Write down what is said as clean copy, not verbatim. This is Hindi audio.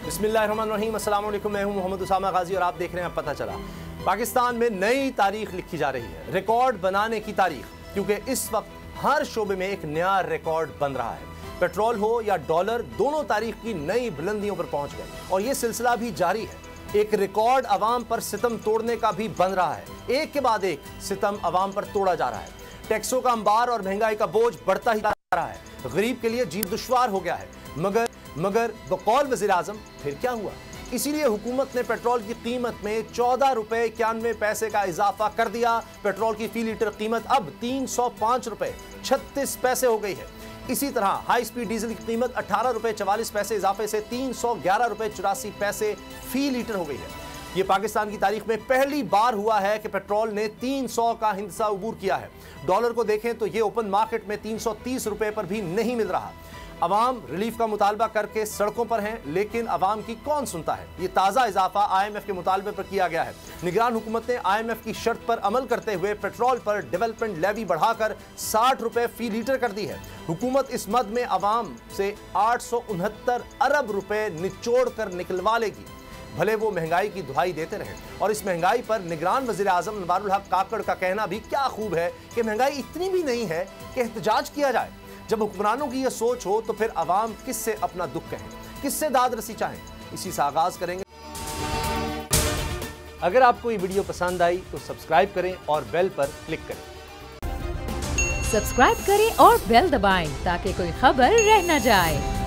बिस्मिल्लाहिर्रहमानिर्रहीम, अस्सलाम वालेकुम। मैं हूं मोहम्मद उसामा गाजी और आप देख रहे हैं पता चला। पाकिस्तान में नई तारीख लिखी जा रही है, रिकॉर्ड बनाने की तारीख, क्योंकि इस वक्त हर शोबे में एक नया रिकॉर्ड बन रहा है। पेट्रोल हो या डॉलर, दोनों तारीख की नई बुलंदियों पर पहुंच गए और ये सिलसिला भी जारी है। एक रिकॉर्ड अवाम पर सितम तोड़ने का भी बन रहा है। एक के बाद एक सितम अवाम पर तोड़ा जा रहा है। टैक्सों का अंबार और महंगाई का बोझ बढ़ता ही जा रहा है। गरीब के लिए जीना दुश्वार हो गया है। मगर बकौल वज़ीर आज़म फिर क्या हुआ? इसीलिए हुकूमत ने पेट्रोल की कीमत में 14 रुपए 91 पैसे का इजाफा कर दिया। पेट्रोल की फी लीटर कीमत अब 305 रुपए 36 पैसे हो गई है। इसी तरह हाई स्पीड डीजल की कीमत 18 रुपए 44 पैसे इजाफे से 311 रुपए 84 पैसे फी लीटर हो गई है। ये पाकिस्तान की तारीख में पहली बार हुआ है कि पेट्रोल ने 300 का हिंसा अबूर किया है। डॉलर को देखें तो ये ओपन मार्केट में 330 रुपए पर भी नहीं मिल रहा। अवाम रिलीफ का मुतालबा करके सड़कों पर हैं, लेकिन अवाम की कौन सुनता है? ये ताज़ा इजाफा IMF के मुतालबे पर किया गया है। निगरान हुकूमत ने IMF की शर्त पर अमल करते हुए पेट्रोल पर डेवलपमेंट लेवी बढ़ाकर 60 रुपए फी लीटर कर दी है। हुकूमत इस मद में अवाम से 869 अरब रुपए निचोड़ कर निकलवा लेगी। भले वो महंगाई की दुहाई देते रहे। और इस महंगाई पर निगरान वज़ीर आज़म अनवारुल हक काकड़ का कहना भी क्या खूब है कि महंगाई इतनी भी नहीं है कि एहतजाज किया जाए। जब हुक्मरानों की यह सोच हो तो फिर अवाम किससे अपना दुख कहें, किससे दाद रसी चाहें? इसी से आगाज करेंगे। अगर आपको ये वीडियो पसंद आई तो सब्सक्राइब करें और बेल पर क्लिक करें। सब्सक्राइब करें और बेल दबाएं ताकि कोई खबर रह न जाए।